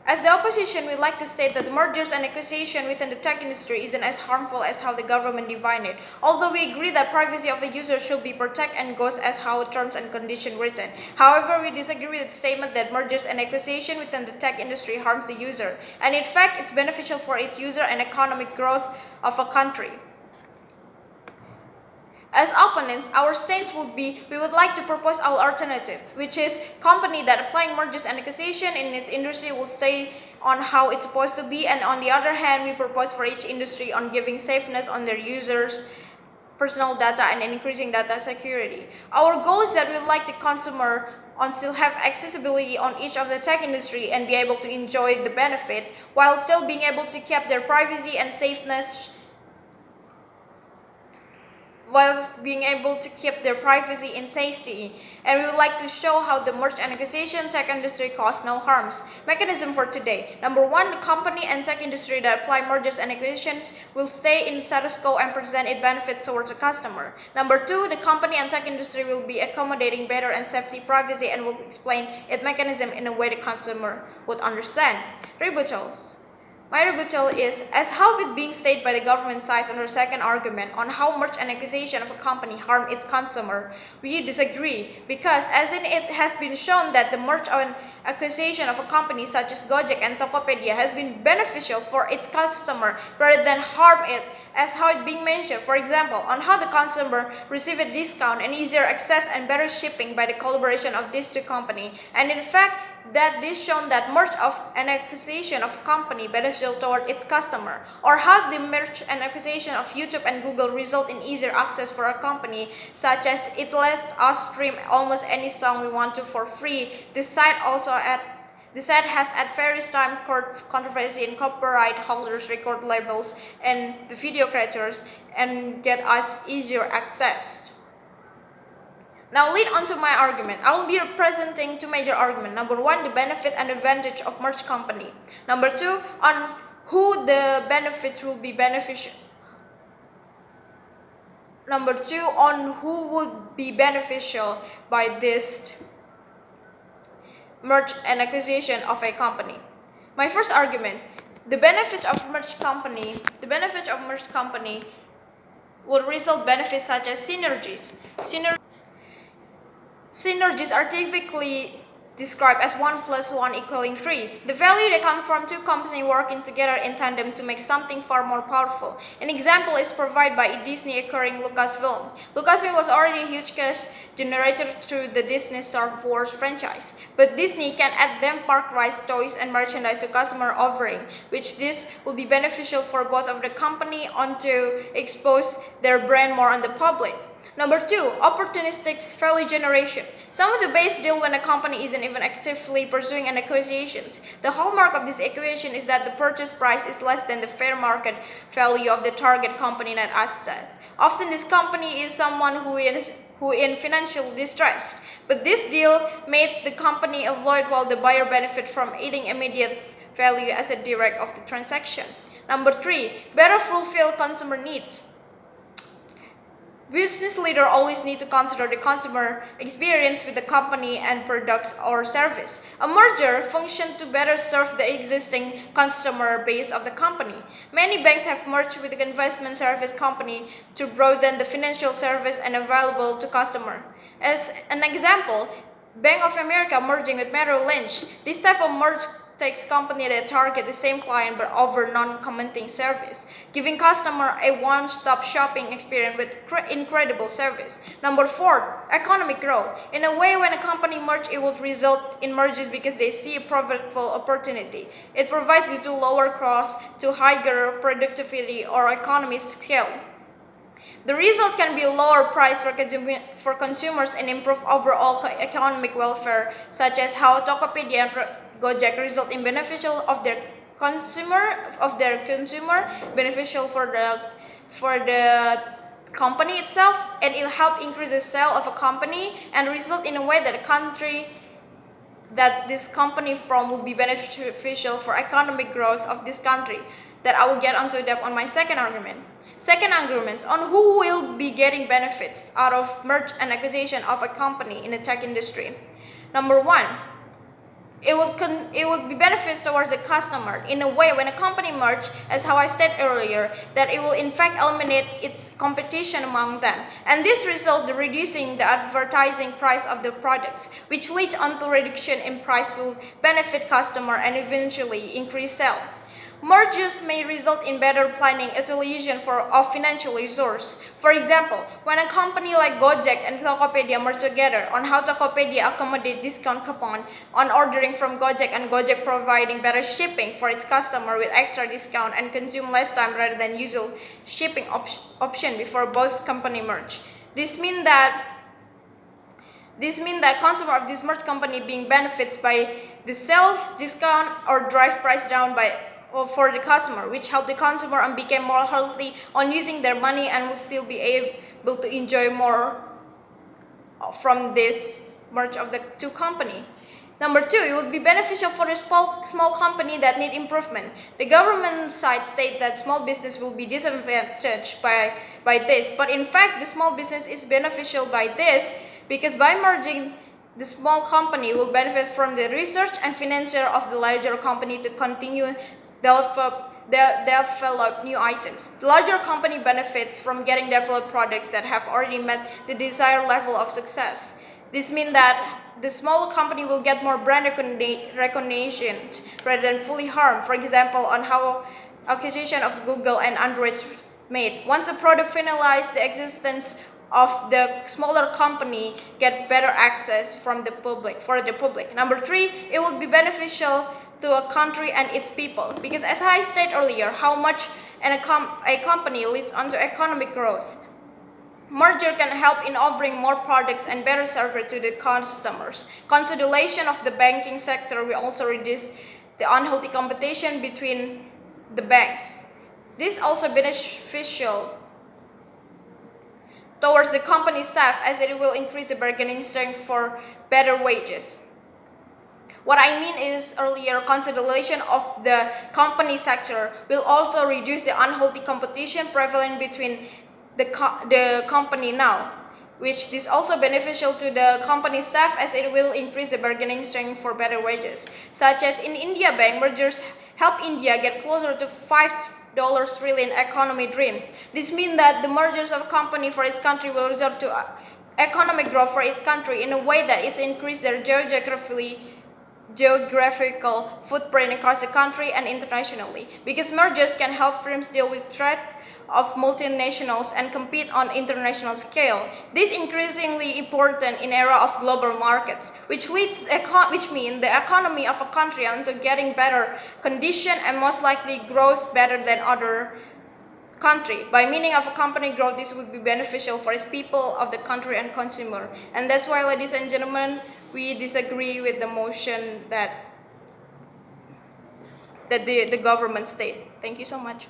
As the opposition, we like to state that mergers and acquisition within the tech industry isn't as harmful as how the government define it. Although we agree that privacy of the user should be protected and goes as how terms and conditions written. However, we disagree with the statement that mergers and acquisition within the tech industry harms the user. And in fact, it's beneficial for its user and economic growth of a country. As opponents, our stance would be we would like to propose our alternative, which is company that applying mergers and acquisition in its industry will stay on how it's supposed to be, and on the other hand, we propose for each industry on giving safeness on their users' personal data and increasing data security. Our goal is that we would like the consumer on still have accessibility on each of the tech industry and be able to enjoy the benefit while still being able to keep their privacy and safeness and safety. And we would like to show how the merge and acquisition tech industry cause no harms. Mechanism for today. Number one, the company and tech industry that apply mergers and acquisitions will stay in status quo and present its benefits towards the customer. Number two, the company and tech industry will be accommodating better and safety privacy and will explain its mechanism in a way the consumer would understand. Rebuttals. My rebuttal is, as how it being stated by the government sides on their second argument on how merge and acquisition of a company harm its consumer, we disagree because as in it has been shown that the merge and acquisition of a company such as Gojek and Tokopedia has been beneficial for its customer rather than harm it, as how it being mentioned, for example, on how the consumer receive a discount and easier access and better shipping by the collaboration of these two companies. And in fact, that this shown that merge of an acquisition of company beneficial toward its customer, or how the merge and acquisition of YouTube and Google result in easier access for a company, such as it lets us stream almost any song we want to for free. The site has at various time controversy in copyright holders, record labels, and the video creators, and get us easier access. Now lead on to my argument. I will be presenting two major arguments. Number one, the benefit and advantage of merged company. Number two, on who the benefits will be beneficial. Number two, on who would be beneficial by this merge and acquisition of a company. My first argument, the benefits of merged company will result benefits such as synergies. Synergies are typically described as 1 + 1 = 3. The value that comes from two companies working together in tandem to make something far more powerful. An example is provided by Disney acquiring Lucasfilm. Lucasfilm was already a huge cash generator through the Disney Star Wars franchise, but Disney can add them park rides, toys, and merchandise to customer offering, which this will be beneficial for both of the company on to expose their brand more on the public. Number two, opportunistic value generation. Some of the base deal when a company isn't even actively pursuing an acquisition. The hallmark of this equation is that the purchase price is less than the fair market value of the target company net asset. Often this company is someone who in financial distress, but this deal made the company avoid while the buyer benefit from eating immediate value as a direct of the transaction. Number three, better fulfill consumer needs. Business leaders always need to consider the consumer experience with the company and products or service. A merger functions to better serve the existing consumer base of the company. Many banks have merged with the investment service company to broaden the financial service and available to customer. As an example, Bank of America merging with Merrill Lynch. This type of merge takes company that target the same client but offer non-commenting service, giving customer a one-stop shopping experience with incredible service. Number four, economic growth. In a way, when a company merge, it would result in mergers because they see a profitable opportunity. It provides you to lower costs, to higher productivity or economies scale. The result can be a lower price for consumers and improve overall economic welfare, such as how Tokopedia and Gojek result in beneficial of their consumer, beneficial for the company itself, and it'll help increase the sale of a company and result in a way that the country that this company from will be beneficial for economic growth of this country. That I will get onto that on my second argument. Second arguments on who will be getting benefits out of merge and acquisition of a company in the tech industry. Number one, it would be benefits towards the customer in a way when a company merge, as how I said earlier, that it will in fact eliminate its competition among them, and this result in reducing the advertising price of the products, which leads on to reduction in price will benefit customer and eventually increase sale. Mergers may result in better planning utilization of financial resource. For example, when a company like Gojek and Tokopedia merge together, on how Tokopedia accommodate discount coupon on ordering from Gojek and Gojek providing better shipping for its customer with extra discount and consume less time rather than usual shipping option before both company merge. This means that consumer of this merged company being benefits by the sales discount or drive price down by for the customer, which help the consumer and become more healthy on using their money and will still be able to enjoy more from this merge of the two company. Number two, it would be beneficial for the small company that need improvement. The government side state that small business will be disadvantaged by this, but in fact, the small business is beneficial by this because by merging, the small company will benefit from the research and financial of the larger company to continue develop new items. The larger company benefits from getting developed products that have already met the desired level of success. This means that the smaller company will get more brand recognition rather than fully harmed. For example, on how acquisition of Google and Android made. Once the product finalized, the existence of the smaller company get better access for the public. Number three, it would be beneficial to a country and its people because, as I said earlier, how much a company leads onto economic growth. Merger can help in offering more products and better service to the customers. Consolidation of the banking sector will also reduce the unhealthy competition between the banks. This is also beneficial towards the company staff as it will increase the bargaining strength for better wages. What I mean is earlier, consolidation of the company sector will also reduce the unhealthy competition prevalent between the company now, which is also beneficial to the company staff as it will increase the bargaining strength for better wages. Such as in India, bank mergers help India get closer to $5 trillion economy dream. This means that the mergers of a company for its country will result to economic growth for its country in a way that it's increased their geographical footprint across the country and internationally, because mergers can help firms deal with threat of multinationals and compete on international scale. This is increasingly important in era of global markets, which means the economy of a country into getting better condition and most likely growth better than other country. By meaning of a company growth, this would be beneficial for its people of the country and consumer. And that's why, ladies and gentlemen, we disagree with the motion that the government state. Thank you so much.